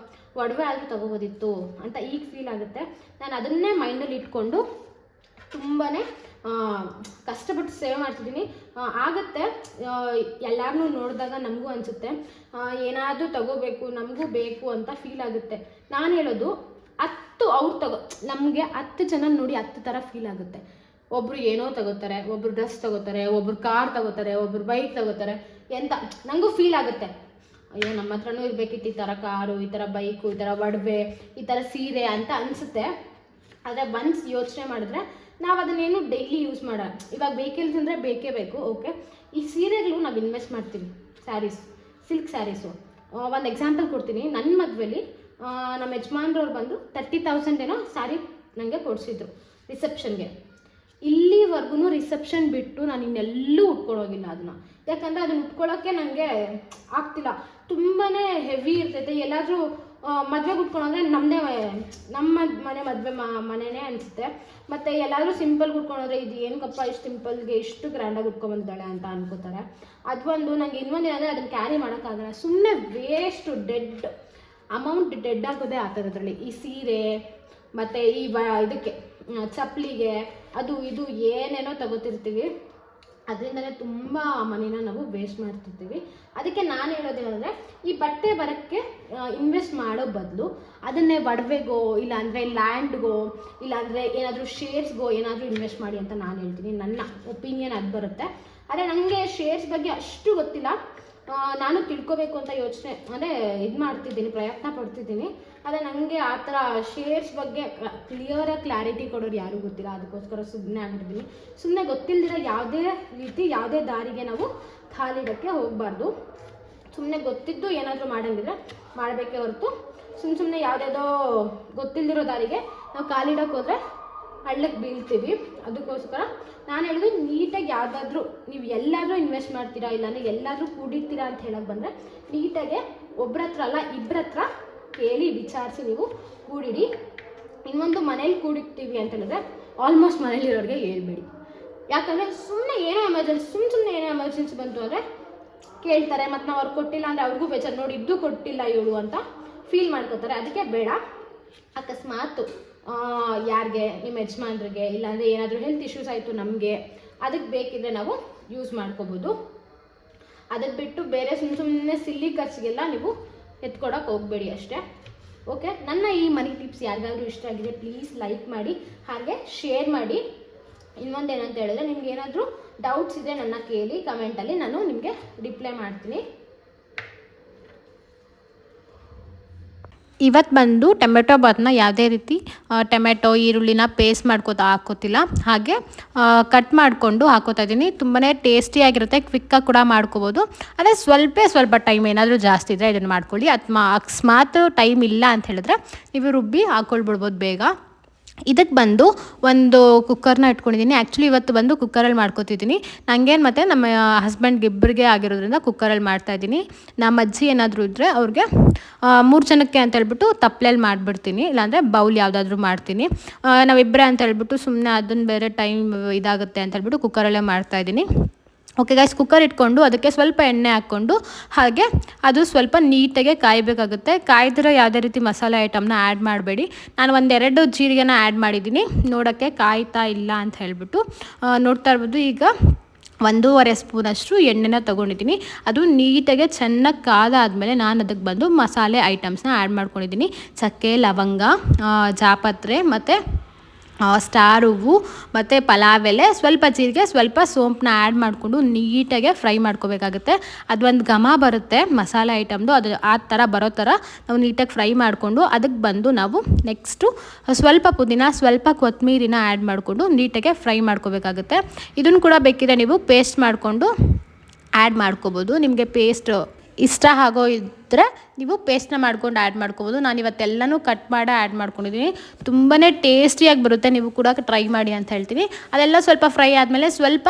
ಒಡವೆ ಆದರೂ ತಗೋಬೋದಿತ್ತು ಅಂತ ಈಗ ಫೀಲ್ ಆಗುತ್ತೆ. ನಾನು ಅದನ್ನೇ ಮೈಂಡಲ್ಲಿ ಇಟ್ಕೊಂಡು ತುಂಬಾ ಕಷ್ಟಪಟ್ಟು ಸೇವ್ ಮಾಡ್ತಿದ್ದೀನಿ. ಆಗುತ್ತೆ, ಎಲ್ಲರನ್ನೂ ನೋಡಿದಾಗ ನಮಗೂ ಅನಿಸುತ್ತೆ ಏನಾದರೂ ತಗೋಬೇಕು, ನಮಗೂ ಬೇಕು ಅಂತ ಫೀಲ್ ಆಗುತ್ತೆ. ನಾನು ಹೇಳೋದು 10 ಅವ್ರು ನಮಗೆ 10 ಜನ ನೋಡಿ 10 ಥರ ಫೀಲ್ ಆಗುತ್ತೆ. ಒಬ್ಬರು ಏನೋ ತಗೋತಾರೆ, ಒಬ್ಬರು ಡ್ರೆಸ್ ತಗೋತಾರೆ, ಒಬ್ಬರು ಕಾರ್ ತಗೋತಾರೆ, ಒಬ್ಬರು ಬೈಕ್ ತಗೋತಾರೆ. ಎಂತ ನನಗೂ ಫೀಲ್ ಆಗುತ್ತೆ, ಅಯ್ಯೋ ನಮ್ಮ ಹತ್ರನೂ ಇರಬೇಕಿತ್ತು ಈ ಥರ ಕಾರು, ಈ ಥರ ಬೈಕು, ಈ ಥರ ಒಡವೆ, ಈ ಥರ ಸೀರೆ ಅಂತ ಅನಿಸುತ್ತೆ. ಆದರೆ ಒನ್ಸ್ ಯೋಚನೆ ಮಾಡಿದ್ರೆ ನಾವು ಅದನ್ನೇನು ಡೈಲಿ ಯೂಸ್ ಮಾಡೋಣ. ಇವಾಗ ಬೇಕಿಲ್ಸ್ ಅಂದರೆ ಬೇಕೇ ಬೇಕು. ಓಕೆ, ಈ ಸೀರೆಗಳು ನಾವು ಇನ್ವೆಸ್ಟ್ ಮಾಡ್ತೀವಿ. ಸಿಲ್ಕ್ ಸ್ಯಾರೀಸು ಒಂದು ಎಕ್ಸಾಂಪಲ್ ಕೊಡ್ತೀನಿ. ನನ್ನ ಮದುವೆಲಿ ನಮ್ಮ ಯಜಮಾನ್ರವ್ರು ಬಂದು 30,000 ಏನೋ ಸ್ಯಾರಿ ನನಗೆ ಕೊಡಿಸಿದ್ರು ರಿಸೆಪ್ಷನ್ಗೆ. ಇಲ್ಲಿವರೆಗೂ ರಿಸೆಪ್ಷನ್ ಬಿಟ್ಟು ನಾನು ಇನ್ನೆಲ್ಲೂ ಉಟ್ಕೊಳ್ಳೋಗಿಲ್ಲ ಅದನ್ನು. ಯಾಕಂದರೆ ಅದನ್ನು ಉಟ್ಕೊಳ್ಳೋಕ್ಕೆ ನನಗೆ ಆಗ್ತಿಲ್ಲ, ತುಂಬಾ ಹೆವಿ ಇರ್ತೈತೆ. ಎಲ್ಲಾದರೂ ಮದುವೆಗೆ ಉಟ್ಕೊಂಡ್ರೆ ನಮ್ಮ ಮನೆ ಮದುವೆ ಮನೆಯೇ ಅನಿಸುತ್ತೆ. ಮತ್ತು ಎಲ್ಲಾದರೂ ಸಿಂಪಲ್ಗೆ ಉಟ್ಕೊಂಡ್ರೆ ಇದು ಏನಕ್ಕಪ್ಪ ಇಷ್ಟು ಸಿಂಪಲ್ಗೆ ಇಷ್ಟು ಗ್ರ್ಯಾಂಡಾಗಿ ಉಟ್ಕೊಂಡ್ಬಂದಿದ್ದಾಳೆ ಅಂತ ಅನ್ಕೋತಾರೆ. ಅದೊಂದು ನನಗೆ ಇನ್ನೊಂದು ಏನಂದರೆ ಅದನ್ನು ಕ್ಯಾರಿ ಮಾಡೋಕ್ಕಾಗಲ್ಲ. ಸುಮ್ಮನೆ ವೇಸ್ಟು, ಅಮೌಂಟ್ ಡೆಡ್ ಆಗೋದೇ ಆ ಥರದ್ರಲ್ಲಿ. ಈ ಸೀರೆ ಮತ್ತು ಈ ಇದಕ್ಕೆ ಚಪ್ಪಲಿಗೆ ಅದು ಇದು ಏನೇನೋ ತಗೋತಿರ್ತೀವಿ. ಅದರಿಂದಲೇ ತುಂಬ ಮನಿನ ನಾವು ವೇಸ್ಟ್ ಮಾಡ್ತಿರ್ತೀವಿ. ಅದಕ್ಕೆ ನಾನು ಹೇಳೋದೇನೆಂದರೆ, ಈ ಬಟ್ಟೆ ಬರೋಕ್ಕೆ ಇನ್ವೆಸ್ಟ್ ಮಾಡೋ ಬದಲು ಅದನ್ನೇ ಒಡವೆಗೋ, ಇಲ್ಲಾಂದರೆ ಲ್ಯಾಂಡ್ಗೋ, ಇಲ್ಲಾಂದರೆ ಏನಾದರೂ ಶೇರ್ಸ್ಗೋ ಏನಾದರೂ ಇನ್ವೆಸ್ಟ್ ಮಾಡಿ ಅಂತ ನಾನು ಹೇಳ್ತೀನಿ. ನನ್ನ ಒಪಿನಿಯನ್ ಅದು ಬರುತ್ತೆ. ಆದರೆ ನನಗೆ ಶೇರ್ಸ್ ಬಗ್ಗೆ ಅಷ್ಟು ಗೊತ್ತಿಲ್ಲ. ನಾನು ತಿಳ್ಕೊಬೇಕು ಅಂತ ಯೋಚನೆ ಅಂದರೆ ಇದು ಮಾಡ್ತಿದ್ದೀನಿ, ಪ್ರಯತ್ನ ಪಡ್ತಿದ್ದೀನಿ. ಆದರೆ ನನಗೆ ಆ ಥರ ಶೇರ್ಸ್ ಬಗ್ಗೆ ಕ್ಲಿಯರಾಗಿ ಕ್ಲಾರಿಟಿ ಕೊಡೋರು ಯಾರೂ ಗೊತ್ತಿಲ್ಲ. ಅದಕ್ಕೋಸ್ಕರ ಸುಮ್ಮನೆ ಆಗಿಬಿಟ್ಟಿದ್ದೀನಿ. ಸುಮ್ಮನೆ ಗೊತ್ತಿಲ್ಲದಿರೋ ಯಾವುದೇ ರೀತಿ ಯಾವುದೇ ದಾರಿಗೆ ನಾವು ಕಾಲಿಡೋಕ್ಕೆ ಹೋಗಬಾರ್ದು. ಸುಮ್ಮನೆ ಗೊತ್ತಿದ್ದು ಏನಾದರೂ ಮಾಡಂಗಿದ್ರೆ ಮಾಡಬೇಕೇ ಹೊರತು ಸುಮ್ಮನೆ ಯಾವುದ್ಯಾವುದೋ ಗೊತ್ತಿಲ್ಲದಿರೋ ದಾರಿಗೆ ನಾವು ಕಾಲಿಡೋಕ್ಕೆ ಹೋದರೆ ಹಳ್ಳಕ್ಕೆ ಬೀಳ್ತೀವಿ. ಅದಕ್ಕೋಸ್ಕರ ನಾನು ಹೇಳೋದು, ನೀಟಾಗಿ ಯಾವುದಾದ್ರೂ ನೀವು ಎಲ್ಲಾದರೂ ಇನ್ವೆಸ್ಟ್ ಮಾಡ್ತೀರಾ, ಇಲ್ಲಾಂದರೆ ಎಲ್ಲಾದರೂ ಕೂಡಿರ್ತೀರಾ ಅಂತ ಹೇಳೋಕ್ಕೆ ಬಂದರೆ ನೀಟಾಗೆ ಒಬ್ಬರ ಹತ್ರ ಅಲ್ಲ, ಇಬ್ಬರ ಹತ್ರ ಕೇಳಿ ವಿಚಾರಿಸಿ ನೀವು ಕೂಡಿಡಿ. ಇನ್ನೊಂದು ಮನೇಲಿ ಕೂಡಿರ್ತೀವಿ ಅಂತ ಹೇಳಿದ್ರೆ ಆಲ್ಮೋಸ್ಟ್ ಮನೇಲಿರೋರಿಗೆ ಹೇಳ್ಬೇಡಿ. ಯಾಕಂದರೆ ಸುಮ್ಮನೆ ಏನೋ ಎಮರ್ಜೆನ್ಸಿ ಬಂತು ಅಂದರೆ ಕೇಳ್ತಾರೆ. ಮತ್ತು ನಾವು ಅವ್ರು ಕೊಟ್ಟಿಲ್ಲ ಅಂದರೆ ಅವ್ರಿಗೂ ಬೇಜಾರು, ನೋಡಿ ಇದು ಕೊಟ್ಟಿಲ್ಲ ಇವಳು ಅಂತ ಫೀಲ್ ಮಾಡ್ಕೋತಾರೆ. ಅದಕ್ಕೆ ಬೇಡ. ಅಕಸ್ಮಾತ್ ಯಾರಿಗೆ, ನಿಮ್ಮ ಯಜಮಾನ್ರಿಗೆ, ಇಲ್ಲಾಂದರೆ ಏನಾದರೂ ಹೆಲ್ತ್ ಇಶ್ಯೂಸ್ ಆಯಿತು ನಮಗೆ, ಅದಕ್ಕೆ ಬೇಕಿದ್ರೆ ನಾವು ಯೂಸ್ ಮಾಡ್ಕೋಬೋದು. ಅದಕ್ಕೆ ಬಿಟ್ಟು ಬೇರೆ ಸುಮ್ಮನೆ ಸಿಲ್ಲಿ ಖರ್ಚಿಗೆಲ್ಲ ನೀವು ಎತ್ಕೊಡೋಕೆ ಹೋಗಬೇಡಿ ಅಷ್ಟೇ. ಓಕೆ, ನನ್ನ ಈ ಮನಿ ಟಿಪ್ಸ್ ಯಾರಿಗಾದ್ರೂ ಇಷ್ಟ ಆಗಿದೆ ಪ್ಲೀಸ್ ಲೈಕ್ ಮಾಡಿ, ಹಾಗೆ ಶೇರ್ ಮಾಡಿ. ಇನ್ನೊಂದು ಏನಂತ ಹೇಳಿದ್ರೆ, ನಿಮ್ಗೆ ಏನಾದರೂ ಡೌಟ್ಸ್ ಇದೆ ನನ್ನ ಕೇಳಿ ಕಮೆಂಟಲ್ಲಿ, ನಾನು ನಿಮಗೆ ರಿಪ್ಲೈ ಮಾಡ್ತೀನಿ. ಇವತ್ತು ಬಂದು ಟೊಮೆಟೊ ಬಾತ್ನ ಯಾವುದೇ ರೀತಿ ಟೊಮೆಟೊ ಈರುಳ್ಳಿನ ಪೇಸ್ಟ್ ಹಾಕೋತಿಲ್ಲ, ಹಾಗೆ ಕಟ್ ಮಾಡಿಕೊಂಡು ಹಾಕೋತಾ ಇದ್ದೀನಿ. ತುಂಬಾ ಟೇಸ್ಟಿಯಾಗಿರುತ್ತೆ, ಕ್ವಿಕ್ಕಾಗಿ ಕೂಡ ಮಾಡ್ಕೋಬೋದು. ಅದೇ ಸ್ವಲ್ಪ ಟೈಮ್ ಏನಾದರೂ ಜಾಸ್ತಿ ಇದ್ದರೆ ಇದನ್ನು ಮಾಡ್ಕೊಳ್ಳಿ. ಅಕಸ್ಮಾತ್ ಟೈಮ್ ಇಲ್ಲ ಅಂತ ಹೇಳಿದ್ರೆ ನೀವು ರುಬ್ಬಿ ಹಾಕ್ಕೊಳ್ಬಿಡ್ಬೋದು ಬೇಗ. ಇದಕ್ಕೆ ಬಂದು ಒಂದು ಕುಕ್ಕರ್ನ ಇಟ್ಕೊಂಡಿದ್ದೀನಿ. ಆ್ಯಕ್ಚುಲಿ ಇವತ್ತು ಬಂದು ಕುಕ್ಕರಲ್ಲಿ ಮಾಡ್ಕೊತಿದ್ದೀನಿ. ನನಗೇನು ಮತ್ತು ನಮ್ಮ ಹಸ್ಬೆಂಡ್ಗೆ ಇಬ್ಬರಿಗೆ ಆಗಿರೋದ್ರಿಂದ ಕುಕ್ಕರಲ್ಲಿ ಮಾಡ್ತಾಯಿದ್ದೀನಿ. ನಮ್ಮ ಅಜ್ಜಿ ಏನಾದರೂ ಇದ್ದರೆ ಅವ್ರಿಗೆ 3 ಜನಕ್ಕೆ ಅಂತ ಹೇಳ್ಬಿಟ್ಟು ತಪ್ಪಲೆಯಲ್ಲಿ ಮಾಡಿಬಿಡ್ತೀನಿ, ಇಲ್ಲಾಂದರೆ ಬೌಲ್ ಯಾವುದಾದ್ರೂ ಮಾಡ್ತೀನಿ. ನಾವಿಬ್ಬರೇ ಅಂತ ಹೇಳ್ಬಿಟ್ಟು ಸುಮ್ಮನೆ ಅದನ್ನು ಬೇರೆ ಟೈಮ್ ಇದಾಗುತ್ತೆ ಅಂತ ಹೇಳ್ಬಿಟ್ಟು ಕುಕ್ಕರಲ್ಲೇ ಮಾಡ್ತಾಯಿದ್ದೀನಿ. ಓಕೆ ಗೈಸ್, ಕುಕ್ಕರ್ ಇಟ್ಕೊಂಡು ಅದಕ್ಕೆ ಸ್ವಲ್ಪ ಎಣ್ಣೆ ಹಾಕ್ಕೊಂಡು ಹಾಗೆ ಅದು ಸ್ವಲ್ಪ ನೀಟಾಗೆ ಕಾಯಬೇಕಾಗುತ್ತೆ. ಕಾಯ್ದಿರೋ ಯಾವುದೇ ರೀತಿ ಮಸಾಲೆ ಐಟಮ್ನ ಆ್ಯಡ್ ಮಾಡಬೇಡಿ. ನಾನು 1-2 ಜೀರಿಗೆನ ಆ್ಯಡ್ ಮಾಡಿದ್ದೀನಿ, ನೋಡೋಕ್ಕೆ ಕಾಯ್ತಾ ಇಲ್ಲ ಅಂತ ಹೇಳ್ಬಿಟ್ಟು. ನೋಡ್ತಾ ಇರ್ಬೋದು, ಈಗ 1.5 ಸ್ಪೂನಷ್ಟು ಎಣ್ಣೆನ ತೊಗೊಂಡಿದ್ದೀನಿ. ಅದು ನೀಟಾಗೆ ಚೆನ್ನಾಗಿ ಕಾದಾದಮೇಲೆ ನಾನು ಅದಕ್ಕೆ ಬಂದು ಮಸಾಲೆ ಐಟಮ್ಸ್ನ ಆ್ಯಡ್ ಮಾಡ್ಕೊಂಡಿದ್ದೀನಿ. ಚಕ್ಕೆ, ಲವಂಗ, ಜಾಪತ್ರೆ ಮತ್ತು ಸ್ಟಾರ್ ಹೂವು ಮತ್ತು ಪಲಾವ್ ಎಲೆ, ಸ್ವಲ್ಪ ಜೀರಿಗೆ, ಸ್ವಲ್ಪ ಸೋಂಪನ್ನ ಆ್ಯಡ್ ಮಾಡಿಕೊಂಡು ನೀಟಾಗೆ ಫ್ರೈ ಮಾಡ್ಕೋಬೇಕಾಗುತ್ತೆ. ಅದೊಂದು ಘಮ ಬರುತ್ತೆ ಮಸಾಲೆ ಐಟಮ್ದು, ಅದು ಆ ಥರ ಬರೋ ಥರ ನಾವು ನೀಟಾಗಿ ಫ್ರೈ ಮಾಡಿಕೊಂಡು ಅದಕ್ಕೆ ಬಂದು ನಾವು ನೆಕ್ಸ್ಟು ಸ್ವಲ್ಪ ಪುದೀನ, ಸ್ವಲ್ಪ ಕೊತ್ತಂಬರಿನ ಆ್ಯಡ್ ಮಾಡಿಕೊಂಡು ನೀಟಾಗೆ ಫ್ರೈ ಮಾಡ್ಕೋಬೇಕಾಗುತ್ತೆ. ಇದನ್ನು ಕೂಡ ಬೇಕಿದ್ರೆ ನೀವು ಪೇಸ್ಟ್ ಮಾಡಿಕೊಂಡು ಆ್ಯಡ್ ಮಾಡ್ಕೋಬೋದು. ನಿಮಗೆ ಪೇಸ್ಟ್ ಇಷ್ಟ ಆಗೋ ಇದ್ದರೆ ನೀವು ಪೇಸ್ಟ್ನ ಮಾಡ್ಕೊಂಡು ಆ್ಯಡ್ ಮಾಡ್ಕೋಬೋದು. ನಾನು ಇವತ್ತೆಲ್ಲನೂ ಕಟ್ ಮಾಡಿ ಆ್ಯಡ್ ಮಾಡ್ಕೊಂಡಿದ್ದೀನಿ. ತುಂಬಾ ಟೇಸ್ಟಿಯಾಗಿ ಬರುತ್ತೆ, ನೀವು ಕೂಡ ಟ್ರೈ ಮಾಡಿ ಅಂತ ಹೇಳ್ತೀನಿ. ಅದೆಲ್ಲ ಸ್ವಲ್ಪ ಫ್ರೈ ಆದಮೇಲೆ ಸ್ವಲ್ಪ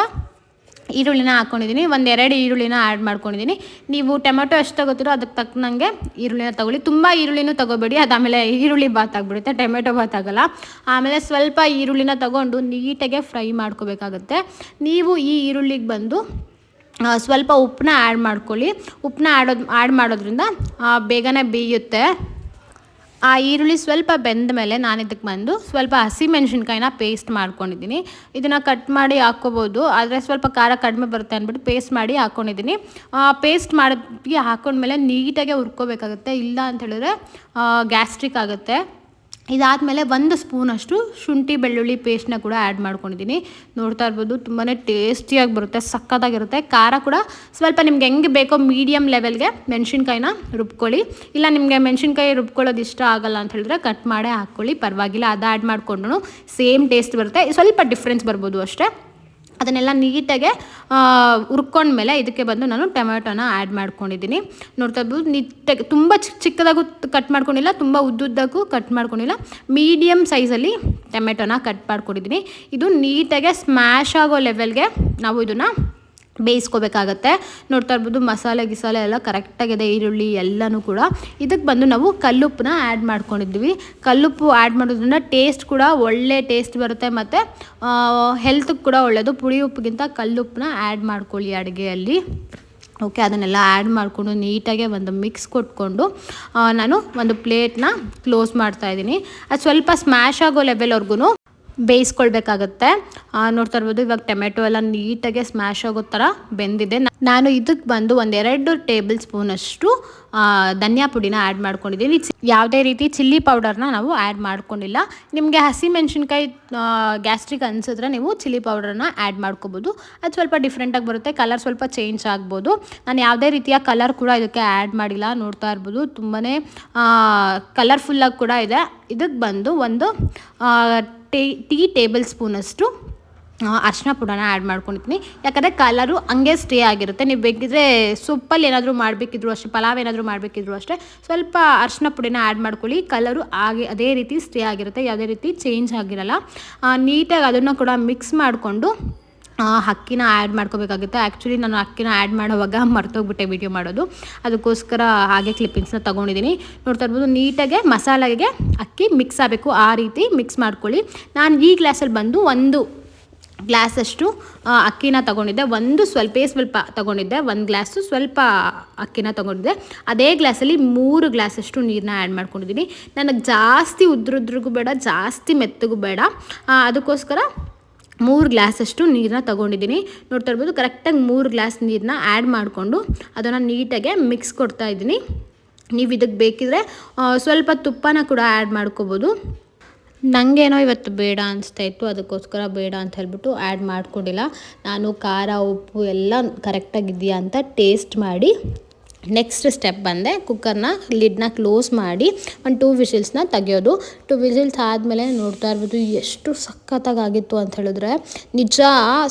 ಈರುಳ್ಳಿನ ಹಾಕ್ಕೊಂಡಿದ್ದೀನಿ. 1-2 ಈರುಳ್ಳಿನ ಆ್ಯಡ್ ಮಾಡ್ಕೊಂಡಿದ್ದೀನಿ. ನೀವು ಟೊಮೆಟೊ ಎಷ್ಟು ತಗೋತೀರೋ ಅದಕ್ಕೆ ತಕ್ಕನಂಗೆ ಈರುಳ್ಳಿನ ತೊಗೊಳ್ಳಿ. ತುಂಬ ಈರುಳ್ಳಿನೂ ತೊಗೋಬೇಡಿ, ಅದಾದಮೇಲೆ ಈರುಳ್ಳಿ ಬಾತ್ ಆಗಿಬಿಡುತ್ತೆ, ಟೊಮೆಟೊ ಬಾತ್ ಆಗೋಲ್ಲ. ಆಮೇಲೆ ಸ್ವಲ್ಪ ಈರುಳ್ಳಿನ ತೊಗೊಂಡು ನೀಟಾಗೆ ಫ್ರೈ ಮಾಡ್ಕೋಬೇಕಾಗುತ್ತೆ. ನೀವು ಈ ಈರುಳ್ಳಿಗೆ ಬಂದು ಸ್ವಲ್ಪ ಉಪ್ಪನ್ನ ಆ್ಯಡ್ ಮಾಡ್ಕೊಳ್ಳಿ. ಉಪ್ಪನ್ನ ಆ್ಯಡ್ ಮಾಡೋದ್ರಿಂದ ಬೇಗನೆ ಬೇಯುತ್ತೆ. ಆ ಈರುಳ್ಳಿ ಸ್ವಲ್ಪ ಬೆಂದ ಮೇಲೆ ನಾನು ಇದಕ್ಕೆ ಬಂದು ಸ್ವಲ್ಪ ಹಸಿಮೆಣ್ಸಿನ್ಕಾಯಿನ ಪೇಸ್ಟ್ ಮಾಡ್ಕೊಂಡಿದ್ದೀನಿ. ಇದನ್ನು ಕಟ್ ಮಾಡಿ ಹಾಕ್ಕೋಬೋದು, ಆದರೆ ಸ್ವಲ್ಪ ಖಾರ ಕಡಿಮೆ ಬರುತ್ತೆ ಅಂದ್ಬಿಟ್ಟು ಪೇಸ್ಟ್ ಮಾಡಿ ಹಾಕ್ಕೊಂಡಿದ್ದೀನಿ. ಪೇಸ್ಟ್ ಮಾಡಿ ಹಾಕ್ಕೊಂಡ್ಮೇಲೆ ನೀಟಾಗೆ ಹುರ್ಕೋಬೇಕಾಗುತ್ತೆ, ಇಲ್ಲ ಅಂತ ಹೇಳಿದ್ರೆ ಗ್ಯಾಸ್ಟ್ರಿಕ್ ಆಗುತ್ತೆ. ಇದಾದಮೇಲೆ 1 ಸ್ಪೂನಷ್ಟು ಶುಂಠಿ ಬೆಳ್ಳುಳ್ಳಿ ಪೇಸ್ಟ್ನ ಕೂಡ ಆ್ಯಡ್ ಮಾಡ್ಕೊಂಡಿದ್ದೀನಿ. ನೋಡ್ತಾ ಇರ್ಬೋದು, ತುಂಬಾ ಟೇಸ್ಟಿಯಾಗಿ ಬರುತ್ತೆ, ಸಕ್ಕತ್ತಾಗಿರುತ್ತೆ. ಖಾರ ಕೂಡ ಸ್ವಲ್ಪ ನಿಮ್ಗೆ ಹೆಂಗೆ ಬೇಕೋ ಮೀಡಿಯಮ್ ಲೆವೆಲ್ಗೆ ಮೆಣಸಿನ್ಕಾಯಿನ ರುಬ್ಕೊಳ್ಳಿ. ಇಲ್ಲ ನಿಮಗೆ ಮೆಣಸಿನ್ಕಾಯಿ ರುಬ್ಕೊಳ್ಳೋದು ಇಷ್ಟ ಆಗಲ್ಲ ಅಂತ ಹೇಳಿದ್ರೆ ಕಟ್ ಮಾಡೇ ಹಾಕ್ಕೊಳ್ಳಿ, ಪರವಾಗಿಲ್ಲ. ಅದು ಆ್ಯಡ್ ಮಾಡಿಕೊಂಡು ಸೇಮ್ ಟೇಸ್ಟ್ ಬರುತ್ತೆ, ಸ್ವಲ್ಪ ಡಿಫ್ರೆನ್ಸ್ ಬರ್ಬೋದು ಅಷ್ಟೇ. ಅದನ್ನೆಲ್ಲ ನೀಟಾಗೆ ಹುರ್ಕೊಂಡ್ಮೇಲೆ ಇದಕ್ಕೆ ಬಂದು ನಾನು ಟೊಮೆಟೊನ ಆ್ಯಡ್ ಮಾಡ್ಕೊಂಡಿದ್ದೀನಿ. ನೋಡ್ತಾ ಇರ್ಬೋದು, ನೀಟಾಗಿ ತುಂಬ ಚಿಕ್ಕದಾಗೂ ಕಟ್ ಮಾಡ್ಕೊಂಡಿಲ್ಲ, ತುಂಬ ಉದ್ದುದ್ದಾಗೂ ಕಟ್ ಮಾಡ್ಕೊಂಡಿಲ್ಲ, ಮೀಡಿಯಮ್ ಸೈಜಲ್ಲಿ ಟೊಮೆಟೊನ ಕಟ್ ಮಾಡ್ಕೊಂಡಿದ್ದೀನಿ. ಇದು ನೀಟಾಗೆ ಸ್ಮ್ಯಾಶ್ ಆಗೋ ಲೆವೆಲ್ಗೆ ನಾವು ಇದನ್ನು ಬೇಯಿಸ್ಕೋಬೇಕಾಗತ್ತೆ. ನೋಡ್ತಾ ಇರ್ಬೋದು, ಮಸಾಲೆ ಎಲ್ಲ ಕರೆಕ್ಟಾಗಿದೆ, ಈರುಳ್ಳಿ ಎಲ್ಲನೂ ಕೂಡ. ಇದಕ್ಕೆ ಬಂದು ನಾವು ಕಲ್ಲುಪ್ಪನ್ನ ಆ್ಯಡ್ ಮಾಡ್ಕೊಂಡಿದ್ವಿ. ಕಲ್ಲುಪ್ಪು ಆ್ಯಡ್ ಮಾಡೋದ್ರಿಂದ ಟೇಸ್ಟ್ ಕೂಡ ಒಳ್ಳೆ ಟೇಸ್ಟ್ ಬರುತ್ತೆ, ಮತ್ತು ಹೆಲ್ತ್ಗೆ ಕೂಡ ಒಳ್ಳೆಯದು. ಪುಡಿ ಉಪ್ಪಿಗಿಂತ ಕಲ್ಲುಪ್ಪನ್ನ ಆ್ಯಡ್ ಮಾಡ್ಕೊಳ್ಳಿ ಅಡುಗೆಯಲ್ಲಿ. ಓಕೆ, ಅದನ್ನೆಲ್ಲ ಆ್ಯಡ್ ಮಾಡಿಕೊಂಡು ನೀಟಾಗೆ ಒಂದು ಮಿಕ್ಸ್ ಕೊಟ್ಕೊಂಡು ನಾನು ಒಂದು ಪ್ಲೇಟ್ನ ಕ್ಲೋಸ್ ಮಾಡ್ತಾಯಿದ್ದೀನಿ. ಅದು ಸ್ವಲ್ಪ ಸ್ಮ್ಯಾಶ್ ಆಗೋ ಲೆವೆಲ್ವರೆಗೂ ಬೇಯಿಸ್ಕೊಳ್ಬೇಕಾಗುತ್ತೆ. ನೋಡ್ತಾ ಇರ್ಬೋದು ಇವಾಗ ಟೊಮೆಟೊ ಎಲ್ಲ ನೀಟಾಗಿ ಸ್ಮ್ಯಾಶ್ ಆಗೋ ಥರ ಬೆಂದಿದೆ. ನಾನು ಇದಕ್ಕೆ ಬಂದು 1-2 ಟೇಬಲ್ ಸ್ಪೂನಷ್ಟು ಧನಿಯಾ ಪುಡಿನ ಆ್ಯಡ್ ಮಾಡ್ಕೊಂಡಿದ್ದೀನಿ. ಯಾವುದೇ ರೀತಿ ಚಿಲ್ಲಿ ಪೌಡರ್ನ ನಾವು ಆ್ಯಡ್ ಮಾಡ್ಕೊಂಡಿಲ್ಲ. ನಿಮಗೆ ಹಸಿ ಮೆಣಸಿನ್ಕಾಯಿ ಗ್ಯಾಸ್ಟ್ರಿಕ್ ಅನಿಸಿದ್ರೆ ನೀವು ಚಿಲ್ಲಿ ಪೌಡರ್ನ ಆ್ಯಡ್ ಮಾಡ್ಕೋಬೋದು. ಅದು ಸ್ವಲ್ಪ ಡಿಫ್ರೆಂಟಾಗಿ ಬರುತ್ತೆ, ಕಲರ್ ಸ್ವಲ್ಪ ಚೇಂಜ್ ಆಗ್ಬೋದು. ನಾನು ಯಾವುದೇ ರೀತಿಯ ಕಲರ್ ಕೂಡ ಇದಕ್ಕೆ ಆ್ಯಡ್ ಮಾಡಿಲ್ಲ. ನೋಡ್ತಾ ಇರ್ಬೋದು ತುಂಬಾ ಕಲರ್ಫುಲ್ಲಾಗಿ ಕೂಡ ಇದೆ. ಇದಕ್ಕೆ ಬಂದು ಒಂದು ಟೀ ಟೇಬಲ್ ಸ್ಪೂನಷ್ಟು ಅರಿಶಿನ ಪುಡನ ಆ್ಯಡ್ ಮಾಡ್ಕೊಂಡಿದ್ದೀನಿ. ಯಾಕಂದರೆ ಕಲರು ಹಂಗೆ ಸ್ಟೇ ಆಗಿರುತ್ತೆ. ನೀವು ಬೇಕಿದ್ರೆ ಸೊಪ್ಪಲ್ಲಿ ಏನಾದರೂ ಮಾಡಬೇಕಿದ್ರು ಅಷ್ಟೇ, ಪಲಾವ್ ಏನಾದರೂ ಮಾಡಬೇಕಿದ್ರು ಅಷ್ಟೇ ಸ್ವಲ್ಪ ಅರಿಶಿನ ಪುಡಿನ ಆ್ಯಡ್ ಮಾಡ್ಕೊಳ್ಳಿ. ಕಲರು ಹಾಗೆ ಅದೇ ರೀತಿ ಸ್ಟೇ ಆಗಿರುತ್ತೆ, ಯಾವುದೇ ರೀತಿ ಚೇಂಜ್ ಆಗಿರಲ್ಲ. ನೀಟಾಗಿ ಅದನ್ನು ಕೂಡ ಮಿಕ್ಸ್ ಮಾಡಿಕೊಂಡು ಅಕ್ಕಿನ ಆ್ಯಡ್ ಮಾಡ್ಕೋಬೇಕಾಗುತ್ತೆ. ಆ್ಯಕ್ಚುಲಿ ನಾನು ಅಕ್ಕಿನ ಆ್ಯಡ್ ಮಾಡೋವಾಗ ಮರ್ತೋಗ್ಬಿಟ್ಟೆ ವಿಡಿಯೋ ಮಾಡೋದು, ಅದಕ್ಕೋಸ್ಕರ ಹಾಗೆ ಕ್ಲಿಪ್ಪಿಂಗ್ಸ್ನ ತೊಗೊಂಡಿದ್ದೀನಿ. ನೋಡ್ತಾ ಇರ್ಬೋದು ನೀಟಾಗೆ ಮಸಾಲೆಗೆ ಅಕ್ಕಿ ಮಿಕ್ಸ್ ಆಗಬೇಕು, ಆ ರೀತಿ ಮಿಕ್ಸ್ ಮಾಡ್ಕೊಳ್ಳಿ. ನಾನು ಈ ಗ್ಲಾಸಲ್ಲಿ ಬಂದು 1 ಗ್ಲಾಸಷ್ಟು ಅಕ್ಕಿನ ತೊಗೊಂಡಿದ್ದೆ, ಸ್ವಲ್ಪ ತೊಗೊಂಡಿದ್ದೆ, 1 ಗ್ಲಾಸು ಸ್ವಲ್ಪ ಅಕ್ಕಿನ ತೊಗೊಂಡಿದ್ದೆ. ಅದೇ ಗ್ಲಾಸಲ್ಲಿ 3 ಗ್ಲಾಸಷ್ಟು ನೀರನ್ನ ಆ್ಯಡ್ ಮಾಡ್ಕೊಂಡಿದ್ದೀನಿ. ನನಗೆ ಜಾಸ್ತಿ ಉದ್ರುದ್ರಿಗೂ ಬೇಡ, ಜಾಸ್ತಿ ಮೆತ್ತಗೂ ಬೇಡ, ಅದಕ್ಕೋಸ್ಕರ 3 ಗ್ಲಾಸಷ್ಟು ನೀರನ್ನ ತೊಗೊಂಡಿದ್ದೀನಿ. ನೋಡ್ತಾ ಇರ್ಬೋದು ಕರೆಕ್ಟಾಗಿ 3 ಗ್ಲಾಸ್ ನೀರನ್ನ ಆ್ಯಡ್ ಮಾಡಿಕೊಂಡು ಅದನ್ನು ನೀಟಾಗೆ ಮಿಕ್ಸ್ ಕೊಡ್ತಾ ಇದ್ದೀನಿ. ನೀವು ಇದಕ್ಕೆ ಬೇಕಿದ್ರೆ ಸ್ವಲ್ಪ ತುಪ್ಪನ ಕೂಡ ಆ್ಯಡ್ ಮಾಡ್ಕೋಬೋದು. ನನಗೇನೋ ಇವತ್ತು ಬೇಡ ಅನಿಸ್ತಾ ಇತ್ತು, ಅದಕ್ಕೋಸ್ಕರ ಬೇಡ ಅಂತ ಹೇಳ್ಬಿಟ್ಟು ಆ್ಯಡ್ ಮಾಡ್ಕೊಂಡಿಲ್ಲ. ನಾನು ಖಾರ ಉಪ್ಪು ಎಲ್ಲ ಕರೆಕ್ಟಾಗಿದೆಯಾ ಅಂತ ಟೇಸ್ಟ್ ಮಾಡಿ ನೆಕ್ಸ್ಟ್ ಸ್ಟೆಪ್ ಬಂದೆ ಕುಕ್ಕರ್ನ ಲಿಡ್ನ ಕ್ಲೋಸ್ ಮಾಡಿ 2 ವಿಷಲ್ಸ್ನ ತೆಗೆಯೋದು. 2 ವಿಷಲ್ಸ್ ಆದಮೇಲೆ ನೋಡ್ತಾ ಇರ್ಬೋದು ಎಷ್ಟು ಸಖತ್ತಾಗಿತ್ತು ಅಂತ ಹೇಳಿದ್ರೆ ನಿಜ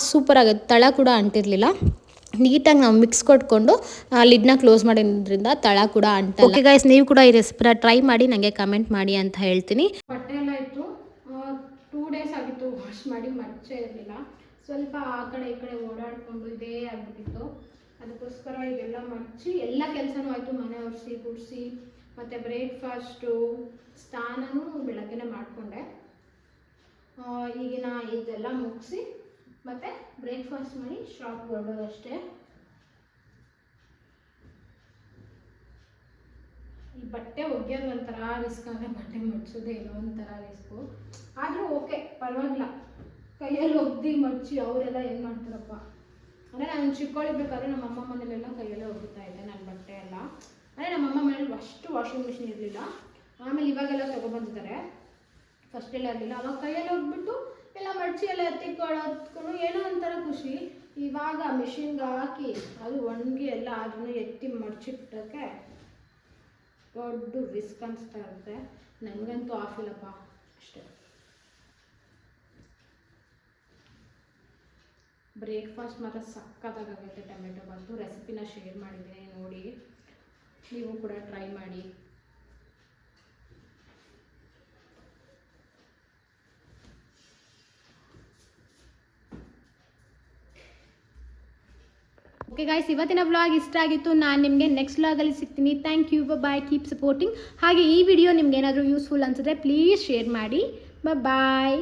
ಸೂಪರ್ ಆಗುತ್ತೆ. ತಳ ಕೂಡ ಅಂಟಿರಲಿಲ್ಲ. ನೀಟಾಗಿ ನಾವು ಮಿಕ್ಸ್ ಕೊಟ್ಕೊಂಡು ಲಿಡ್ನ ಕ್ಲೋಸ್ ಮಾಡೋದ್ರಿಂದ ತಳ ಕೂಡ ಅಂಟಲ್ಲ. ಓಕೆ ಗೈಸ್, ನೀವು ಕೂಡ ಈ ರೆಸಿಪಿನ ಟ್ರೈ ಮಾಡಿ ನನಗೆ ಕಮೆಂಟ್ ಮಾಡಿ ಅಂತ ಹೇಳ್ತೀನಿ. ಬಟ್ಟೆ ಎಲ್ಲ ಇತ್ತು, 2 ಡೇಸ್ ಆಗಿತ್ತು ವಾಶ್ ಮಾಡಿ, ಮಚ್ಚೆ ಇರಲಿಲ್ಲ. ಸ್ವಲ್ಪ ಆ ಕಡೆ ಈ ಕಡೆ ಓಡಾಡಿಕೊಂಡು ಇದೇ ಆಗಿಬಿಟ್ಟಿತ್ತು. ಅದಕ್ಕೋಸ್ಕರ ಇದೆಲ್ಲ ಮಚ್ಚಿ ಎಲ್ಲ ಕೆಲಸನೂ ಆಯಿತು. ಮನೆ ಒರೆಸಿ ಗುಡಿಸಿ ಮತ್ತು ಬ್ರೇಕ್ಫಾಸ್ಟು ಸ್ನಾನನೂ ಬೆಳಗ್ಗೆನೇ ಮಾಡಿಕೊಂಡೆ. ಈಗಿನ ಇದೆಲ್ಲ ಮುಗಿಸಿ ಮತ್ತು ಬ್ರೇಕ್ಫಾಸ್ಟ್ ಮಾಡಿ ಶಾಪ್ಗೆ ಹೊರಡೋದಷ್ಟೇ. ಈ ಬಟ್ಟೆ ಒಗೆಯೋದು ಒಂಥರ ರಿಸ್ಕ್, ಆದರೆ ಬಟ್ಟೆ ಮಡ್ಚೋದೇ ಏನೋ ಒಂಥರ ರಿಸ್ಕು. ಆದರೂ ಓಕೆ, ಪರವಾಗಿಲ್ಲ. ಕೈಯಲ್ಲಿ ಒಗ್ದು ಮಡ್ಚಿ ಅವರೆಲ್ಲ ಏನು ಮಾಡ್ತಾರಪ್ಪ. ಅಂದರೆ ನಾನು ಚಿಕ್ಕವಳಿರ್ಬೇಕಾದ್ರೆ ನಮ್ಮ ಅಮ್ಮ ಮನೇಲೆಲ್ಲ ಕೈಯಲ್ಲೇ ಒಗ್ತಾ ಇದ್ದೆ ನನ್ನ ಬಟ್ಟೆ ಎಲ್ಲ. ಅಂದರೆ ನಮ್ಮಮ್ಮ ಮನೇಲಿ ಅಷ್ಟು ವಾಷಿಂಗ್ ಮಿಷಿನ್ ಇರಲಿಲ್ಲ. ಆಮೇಲೆ ಇವಾಗೆಲ್ಲ ತೊಗೊಬಂದಿದ್ದಾರೆ, ಫಸ್ಟೆಲ್ಲ ಇರಲಿಲ್ಲ. ಅವಾಗ ಕೈಯಲ್ಲಿ ಹೋಗ್ಬಿಟ್ಟು ಎಲ್ಲ ಮಡ್ಚಿ ಎಲ್ಲ ಎತ್ತಿಕೊಳ್ಳೋದ್ಕೊಂಡು ಏನೋ ಒಂಥರ ಖುಷಿ. ಇವಾಗ ಮಿಷಿನ್ಗೆ ಹಾಕಿ ಅದು ಒಣಗಿ ಎಲ್ಲ ಅದನ್ನು ಎತ್ತಿ ಮಡ್ಚಿಟ್ಟಕ್ಕೆ ದೊಡ್ಡ ರಿಸ್ಕ್ ಅನಿಸ್ತಾ ಇರುತ್ತೆ. ನನಗಂತೂ ಆಫಿಲ್ಲಪ್ಪ ಅಷ್ಟೇ. ಬ್ರೇಕ್ಫಾಸ್ಟ್ ಮಾತ್ರ ಸಕ್ಕತ್ತಾಗುತ್ತೆ. ಟೊಮೆಟೊ ಬಾತು ರೆಸಿಪಿನ ಶೇರ್ ಮಾಡಿದ್ದೀನಿ, ನೋಡಿ ನೀವು ಕೂಡ ಟ್ರೈ ಮಾಡಿ. ಓಕೆ ಗಾಯ್ಸ್, ಇವತ್ತಿನ ವ್ಲಾಗ್ ಇಷ್ಟ ಆಗಿತ್ತು. ನಾನು ನಿಮಗೆ ನೆಕ್ಸ್ಟ್ ವ್ಲಾಗಲ್ಲಿ ಸಿಗ್ತೀನಿ. Thank you, bye, keep supporting. ಹಾಗೆ ಈ ವಿಡಿಯೋ ನಿಮ್ಗೆ ಏನಾದರೂ ಯೂಸ್ಫುಲ್ ಅನಿಸಿದ್ರೆ ಪ್ಲೀಸ್ ಶೇರ್ ಮಾಡಿ. ಬಾಯ್.